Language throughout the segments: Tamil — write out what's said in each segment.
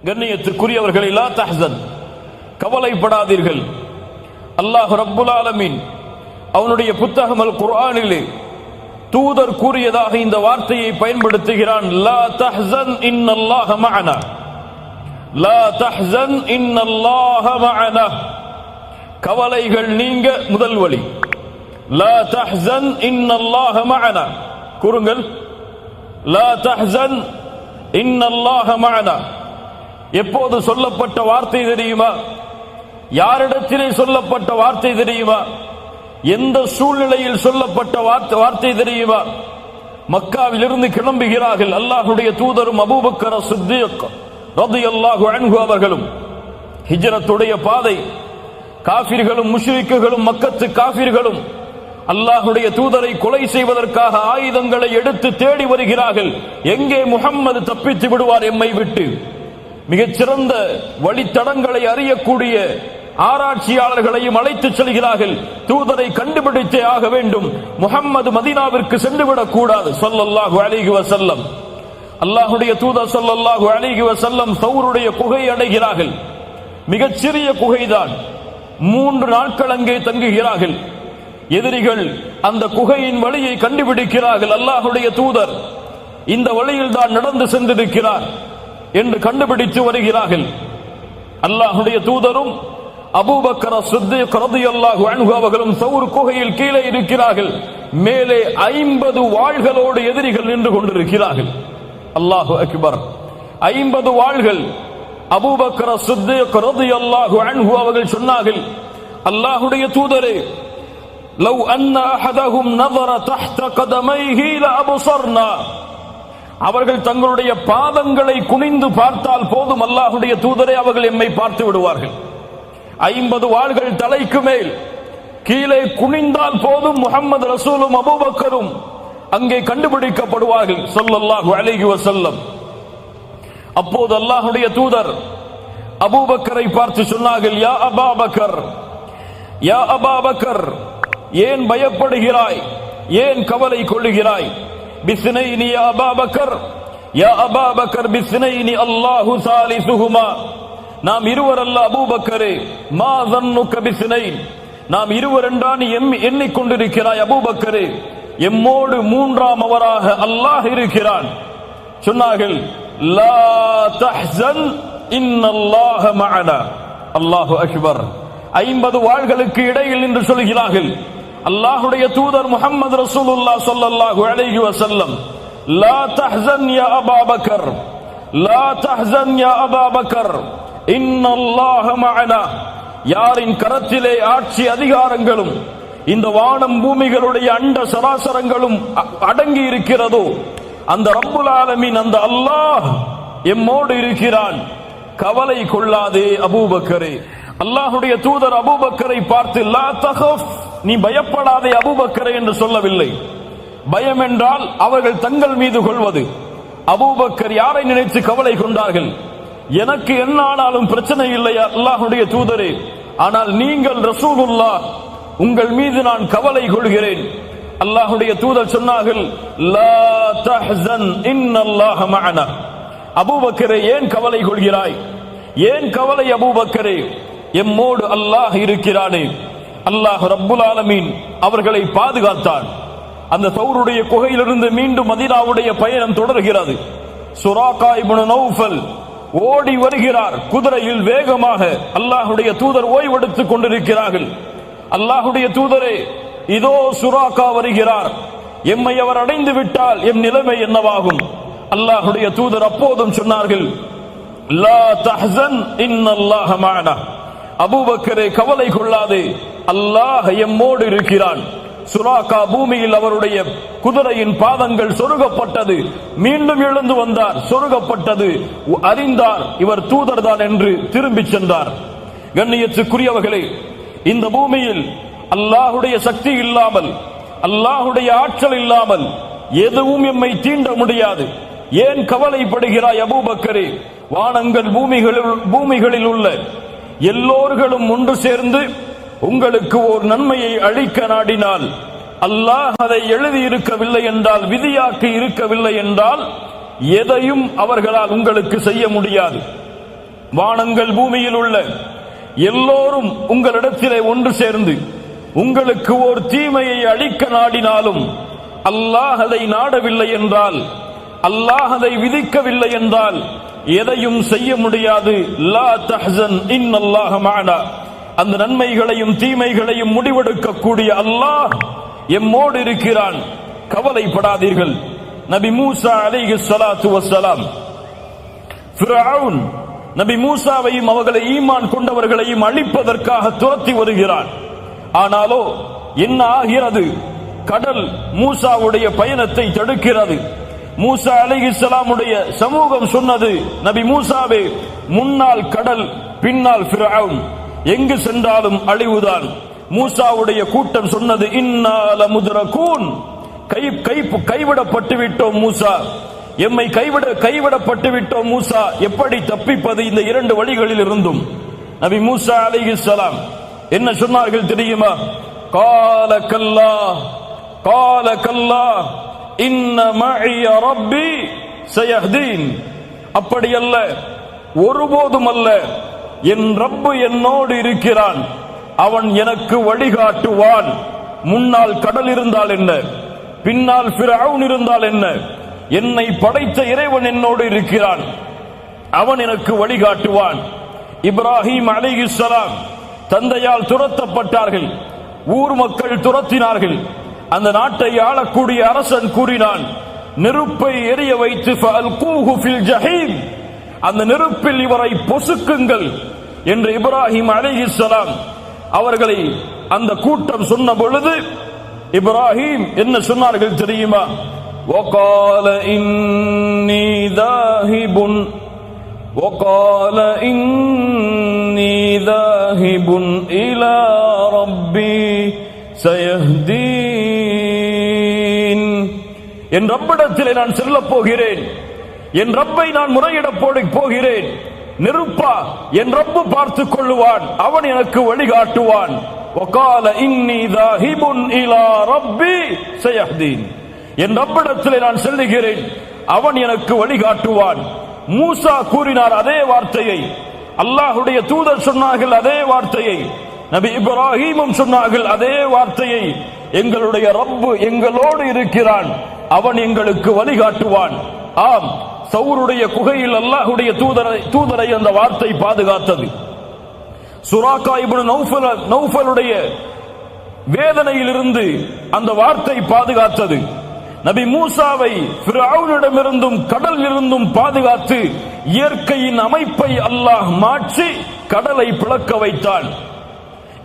கண்ணியத்திற்குரியவர்களே, லா தஹ்சன், கவலைப்படாதீர்கள். அல்லாஹ் ரப்புல் ஆலமீன் அவனுடைய புத்தகம் அல் குர்ஆனிலே தூதர் கூறியதாக இந்த வார்த்தையை பயன்படுத்துகிறான். லா தஹ்சன் இன்னல்லாஹ மஅனா, லா தஹ்சன் இன்னல்லாஹ மஅனா. கவலைகள் நீங்க முதல் வழி. லா தஹ்சன் இன்னல்லாஹ மஅனா. கூறுங்கள், லா தஹ்சன் இன்னல்லாஹ மஅனா. எப்போது சொல்லப்பட்ட வார்த்தை தெரியுமா? யாரிடத்திலே சொல்லப்பட்ட வார்த்தை தெரியுமா? எந்த சூழ்நிலையில் சொல்லப்பட்ட வார்த்தை தெரியுமா? மக்காவிலிருந்து கிளம்புகிறார்கள் அல்லாஹ்வுடைய தூதரும் அபூபக்கர் சித்தீக் ரலியல்லாஹு அன்ஹு அவர்களும். ஹிஜ்ரத்துடைய பாதை, காஃபிர்களும் முஷ்ரிக்குகளும் மக்கத்து காஃபிர்களும் அல்லாஹ்வுடைய தூதரை கொலை செய்வதற்காக ஆயுதங்களை எடுத்து தேடி வருகிறார்கள். எங்கே முஹம்மது தப்பித்து விடுவார் எம்மை விட்டு? மிகச்சிறந்த வழித்தடங்களை அறியக்கூடிய ஆராய்ச்சியாளர்களையும் அழைத்து செல்கிறார்கள். தூதரை கண்டுபிடித்தே ஆக வேண்டும். முஹம்மது மதீனாவிற்கு சென்றுவிடக் கூடாது ஸல்லல்லாஹு அலைஹி வஸல்லம். அல்லாஹ்வுடைய தூதர் ஸல்லல்லாஹு அலைஹி வஸல்லம் தௌருடைய குகை அடைகிறார்கள். மிகச்சிறிய குகைதான். 3 நாட்கள் அங்கே தங்குகிறார்கள். எதிரிகள் அந்த குகையின் வழியை கண்டுபிடிக்கிறார்கள். அல்லாஹ்வுடைய தூதர் இந்த வழியில் தான் நடந்து சென்றிருக்கிறார் என்று கண்டுபிடித்து வருகிறார்கள். அல்லாஹ்வுடைய தூதரும் அபூபக்கர் சித்தீக் ரலியல்லாஹு அன்ஹு அவர்களும் தௌர் குகையில் கீழே இருக்கிறார்கள். மேலே 50 வாள்களோடு எதிரிகள் நின்று கொண்டிருக்கிறார்கள். அல்லாஹு அக்பர். 50 வாள்கள். அபூபக்கர் சித்தீக் ரலியல்லாஹு அன்ஹு அவர்கள் சொன்னார்கள், அல்லாஹ்வுடைய தூதரே, லவ் அன்ன அஹதஹும் நஸர தஹ்த கதமைஹி லஅப்ஸர்னா. அவர்கள் தங்களுடைய பாதங்களை குனிந்து பார்த்தால் போதும் அல்லாஹ்வுடைய தூதரே, அவர்கள் எம்மை பார்த்து விடுவார்கள். 50 வாள்கள் தலைக்கு மேல். கீழே குனிந்தால் போதும் முஹம்மது ரசூலும் அபூபக்கரும் அங்கே கண்டுபிடிக்கப்படுவார்கள் ஸல்லல்லாஹு அலைஹி வஸல்லம். அப்போது அல்லாஹ்வுடைய தூதர் அபூபக்கரை பார்த்து சொன்னார்கள், யா அபூபக்கர், யா அபூபக்கர், ஏன் பயப்படுகிறாய்? ஏன் கவலை கொள்ளுகிறாய்? பிஸ்னைனி யா அபூபக்கர், யா அபூபக்கர் பிஸ்னைனி அல்லாஹு சாலிசுஹுமா. நாம் இருவர் அல்ல அபூபக்கரே. மா ظنك பிஸ்னைன், நாம் இருவர் என்றான் எண்ணிக்கொண்டிருக்கிறாய் அபூபக்கரே? எம்மோடு 3ஆம் அவராக அல்லாஹ் இருக்கிறான். சொன்னார்கள், லா தஹ்சன் இன்னல்லாஹ மஅனா. அல்லாஹு அக்பர். 50 வாள்களுக்கு இடையில் நின்று சொல்கிறார்கள் அல்லாஹ்வுடைய தூதர் முஹம்மது ரசூலுல்லாஹ் ஸல்லல்லாஹு அலைஹி வஸல்லம், லா தஹ்சன் யா அபூபக்கர், லா தஹ்சன் யா அபூபக்கர், இன்னல்லாஹ மஅனா. யாரின் கரத்திலே ஆட்சி அதிகாரங்களும் இந்த வானம் பூமிகளுடைய அண்ட சராசரங்களும் அடங்கி இருக்கிறதோ அந்த ரப்புல் ஆலமீன், அந்த அல்லாஹ் எம்மோடு இருக்கிறான். கவலை கொள்ளாதே அபூபக்கரே. அல்லாஹ்வுடைய தூதர் அபூபக்கரை பார்த்து, லா தஹஃப், நீ பயப்படாதே அபூபக்கரே என்று சொல்லவில்லை. பயம் என்றால் அவர்கள் தங்கள் மீது கொள்வது. அபூபக்கர் யாரை நினைத்து கவலை கொண்டார்கள்? எனக்கு என்ன ஆனாலும் பிரச்சனை இல்லை அல்லாஹ்வுடைய தூதரே, ஆனால் நீங்கள் ரசூலுல்லாஹ், உங்கள் மீது நான் கவலை கொள்கிறேன். அல்லாஹ்வுடைய தூதர் சொன்னார்கள், லா தஹ்சன் இன்னல்லாஹ மஅனா. அபூபக்கரே, ஏன் கவலை கொள்கிறாய்? ஏன் கவலை அபூபக்கரே? எம்மோடு அல்லாஹ் இருக்கிறானே. அல்லாஹ் ரப்புல் ஆலமீன் அவர்களை பாதுகாத்தான். அந்த தௌருடைய குகையிலிருந்து மீண்டும் மதீனாவுடைய பயணம் தொடர்கிறது. சுராகா இப்னு நௌஃபல் ஓடி வருகிறார் குதிரையில் வேகமாக. அல்லாஹ்வுடைய தூதர் ஓய்வெடுத்துக் கொண்டிருக்கிறார்கள். அல்லாஹ்வுடைய தூதரே, இதோ சுராகா வருகிறார், எம்மை அவர் அடைந்து விட்டால் எம் நிலைமை என்னவாகும்? அல்லாஹ்வுடைய தூதர் அப்போதும் சொன்னார்கள், லா தஹ்சன் இன்னல்லாஹ மஅனா. அபூபக்கரே, கவலை கொள்ளாதே, அல்லாஹ் எம்மோடு இருக்கிறான். சுராகா பூமியில் அவருடைய குதிரையின் பாதங்கள் சொருகப்பட்டது. மீண்டும் எழுந்து வந்தார், சொருகப்பட்டது. அறிந்தார் இவர் தூதர் தான் என்று திரும்பி சென்றார். கண்ணியத்துக்குரியவர்களே, இந்த பூமியில் அல்லாஹ்வுடைய சக்தி இல்லாமல், அல்லாஹ்வுடைய ஆற்றல் இல்லாமல் எதுவும் எம்மை தீண்ட முடியாது. ஏன் கவலைப்படுகிறாய் அபூபக்கரே? வானங்கள் பூமிகளில் உள்ள எல்லோர்களும் ஒன்று சேர்ந்து உங்களுக்கு ஒரு நன்மையை அளிக்க நாடினால், அல்லாஹ் அதை எழுதி இருக்கவில்லை என்றால், விதியாக்கி இருக்கவில்லை என்றால், எதையும் அவர்களால் உங்களுக்கு செய்ய முடியாது. வானங்கள் பூமியில் உள்ள எல்லோரும் உங்களிடத்திலே ஒன்று சேர்ந்து உங்களுக்கு ஓர் தீமையை அளிக்க நாடினாலும் அல்லாஹ் அதை நாடவில்லை என்றால், அல்லாஹ் அதை விதிக்கவில்லை என்றால் எதையும் செய்ய முடியாது. லா தஹ்சன் இன்னல்லாஹ மஅனா. அந்த நன்மைகளையும் தீமைகளையும் முடிவெடுக்கக்கூடிய அல்லாஹ் எம்மோடு இருக்கிறான், கவலைப்படாதீர்கள். நபி மூசா அலைஹிஸ்ஸலாத்து வஸ்ஸலாம் ஃபிரௌன் நபி மூசாவையும் அவர்களை ஈமான் கொண்டவர்களையும் அழிப்பதற்காக துரத்தி வருகிறான். ஆனாலோ என்ன ஆகிறது? கடல் மூசாவுடைய பயணத்தை தடுக்கிறது. மூசா அலைஹிஸ்ஸலாமுடைய சமூகம் சொன்னது, நபி மூசாவே, முன்னால் கடல், பின்னால் ஃபிரௌன், எங்கு சென்றாலும் அழிவுதான். மூசாவுடைய கூட்டம் சொன்னது, இன்னா லமுத்ரகூன், கைவிடப்பட்டு விட்டோம் மூசா, எம்மை கைவிடப்பட்டு விட்டோம் மூசா, எப்படி தப்பிப்பது இந்த இரண்டு வழிகளில் இருந்தும்? நபி மூசா அலைஹிஸ்ஸலாம் என்ன சொன்னார்கள் தெரியுமா? கால கல்லா, கால கல்லா, இன்ன மஇய ரப்பி சயஹ்தீன். அப்படி அல்ல, ஒருபோதும் அல்ல, என் ரப்பு என்னோடு இருக்கிறான், அவன் எனக்கு வழிகாட்டுவான். முன்னால் கடல் இருந்தால் என்ன, பின்னால் ஃபிரௌன் இருந்தால் என்ன, என்னை படைத்த இறைவன் என்னோடு இருக்கிறான், அவன் எனக்கு வழிகாட்டுவான். இப்ராஹிம் அலைஹிஸ்ஸலாம் தந்தையால் துரத்தப்பட்டார்கள், ஊர் மக்கள் துரத்தினார்கள். அந்த நாட்டை ஆளக்கூடிய அரசன் கூறினான், நெருப்பை எரிய வைத்து ஃபஅல்கூஹு ஃபில் ஜஹீம், அந்த நெருப்பில் இவரை பொசுக்குங்கள் என்று இப்ராஹிம் அலைஹிஸ்ஸலாம் அவர்களை அந்த கூட்டம் சொன்ன பொழுது இப்ராஹிம் என்ன சொன்னார்கள் தெரியுமா? வகால இன்னி தாஹிபுன், வகால இன்னி தாஹிபுன் இலா ரப்பி சயஹ்தீன். என் ரப்பிடத்திலே நான் செல்லப் போகிறேன், என் ரப்பை நான் முறையிடப் போகிறேன். நெருப்பா, என் ரப்பு பார்த்துக் கொள்ளுவான், அவன் எனக்கு வழிகாட்டுவான். வகால இன்னி தாஹிபுன் இலா ரப்பி சயஹ்தீன், என் ரப்பிடத்திலே நான் செல்லுகிறேன், அவன் எனக்கு வழிகாட்டுவான். மூசா கூறினார் அதே வார்த்தையை, அல்லாஹ்வுடைய தூதர் சொன்னார்கள் அதே வார்த்தையை, நபி இப்ராஹீமும் சொன்னார்கள் அதே வார்த்தையை, எங்களுடைய ரப்பு எங்களோடு இருக்கிறான், அவன் எங்களுக்கு வழிகாட்டுவான். ஆம், சௌருடைய குகையில் அல்லாஹ்வுடைய தூதரை அந்த வார்த்தை பாதுகாத்தது. சுராகா இப்னு நௌஃபலுடைய வேதனையிலிருந்து அந்த வார்த்தை பாதுகாத்தது. நபி மூசாவை ஃபிரௌனிடமிருந்தும் கடலிலிருந்தும் பாதுகாத்து இயற்கையின் அமைப்பை அல்லாஹ் மாற்றி கடலை பிளக்க வைத்தான்.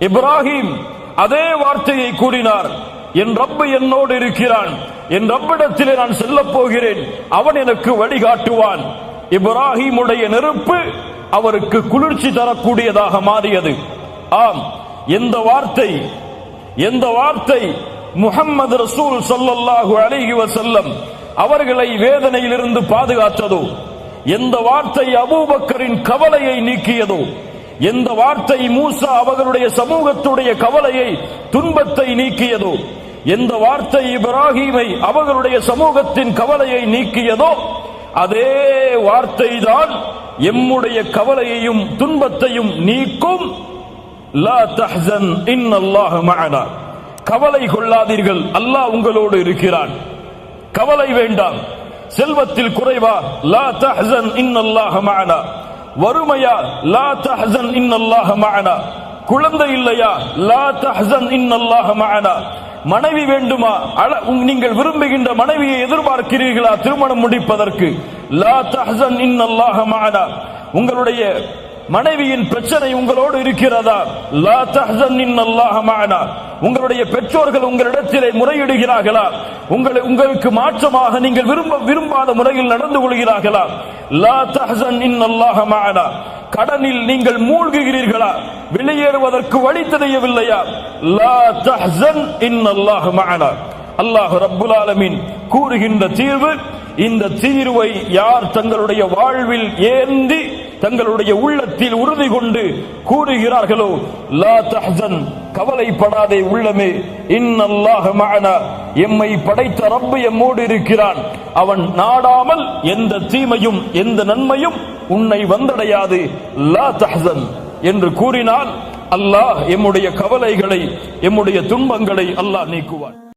இப்ராஹிம் அதே வார்த்தையை கூறினார், என் ரப்பு என்னோடு இருக்கிறான், என் ரப்பிடத்திலே நான் செல்லப் போகிறேன், அவன் எனக்கு வழிகாட்டுவான். இப்ராஹிமுடைய நெருப்பு அவருக்கு குளிர்ச்சி தரக்கூடியதாக மாறியது. ஆம், எந்த வார்த்தை முஹம்மது ரசூல் ஸல்லல்லாஹு அலைஹி வஸல்லம் அவர்களை வேதனையிலிருந்து பாதுகாத்ததோ, எந்த வார்த்தை அபூபக்கரின் கவலையை நீக்கியதோ, எந்த வார்த்தை மூசா அவர்களுடைய சமூகத்துடைய கவலையை, துன்பத்தை நீக்கியதோ, எந்த வார்த்தை இப்ராஹீமை அவர்களுடைய சமூகத்தின் கவலையை நீக்கியதோ, அதே வார்த்தை தான் எம்முடைய கவலையையும் துன்பத்தையும் நீக்கும். லா தஹ்சன் இன்னல்லாஹ மஅனா, கவலை கொள்ளாதீர்கள், அல்லாஹ் உங்களோடு இருக்கிறான், கவலை வேண்டாம். செல்வத்தில் குறைவா? லா தஹ்சன் இன்னல்லாஹ மஅனா. வறுமையா? லா தஹ்சன் இன்னல்லாஹ மஅனா. குழந்தை இல்லையா? லா தஹ்சன் இன்னல்லாஹ மஅனா. மனைவி வேண்டுமா? நீங்கள் விரும்புகின்ற மனைவியை எதிர்பார்க்கிறீர்களா திருமணம் முடிப்பதற்கு? லா தஹ்சன் இன்னல்லாஹ மஅனா. உங்களுடைய மனைவியின் பிரச்சனை உங்களோடு இருக்கிறதா? லா தஹ்சன் இன்னல்லாஹ மஅனா. உங்களுடைய பெற்றோர்கள் உங்களிடத்திலே முறையிடுகிறார்களா? உங்களுக்கு மாற்றமாக நீங்கள் விரும்பாத முறையில் நடந்து கொள்கிறார்களா? லா தஹ்சன் இன்னல்லாஹ மஅனா. கடனில் நீங்கள் மூழ்குகிறீர்களா? வெளியேறுவதற்கு வழி தெரியவில்லையா? லா தஹ்சன் இன்னல்லாஹ மஅனா. அல்லாஹ் ரப்புல் ஆலமீன் கூறுகின்ற தீர்வு, இந்த தீர்வை யார் தங்களுடைய வாழ்வில் ஏந்தி தங்களுடைய உள்ளத்தில் உறுதி கொண்டு கூறுகிறார்களோ, லா தஹ்சன், கவலைப்படாதே உள்ளமே, இன்னல்லாஹ மஅனா, எம்மை படைத்த ரப்பு எம்மோடு இருக்கிறான், அவன் நாடாமல் எந்த தீமையும் எந்த நன்மையும் உன்னை வந்தடையாது. லா தஹ்சன் என்று கூறினால் அல்லாஹ் எம்முடைய கவலைகளை, எம்முடைய துன்பங்களை அல்லாஹ் நீக்குவான்.